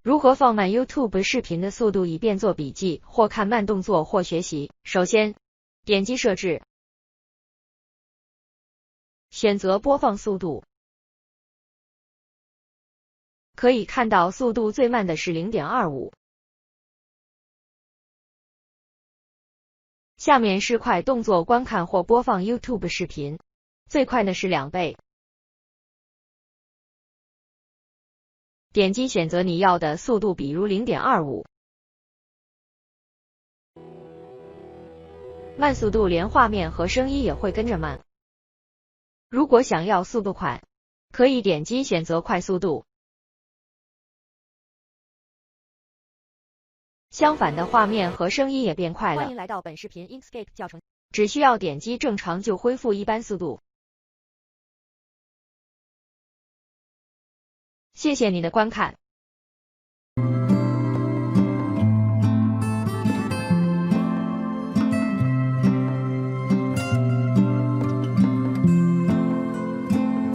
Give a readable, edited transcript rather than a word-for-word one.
如何放慢 YouTube 视频的速度以便做笔记或看慢动作或学习？首先，点击设置，选择播放速度。可以看到速度最慢的是 0.25。下面是快动作观看或播放 YouTube 视频，最快的是2倍。点击选择你要的速度，比如 0.25。慢速度连画面和声音也会跟着慢。如果想要速度快，可以点击选择快速度。相反的，画面和声音也变快了。欢迎来到本视频 Inkscape 教程，只需要点击正常就恢复一般速度。谢谢你的观看。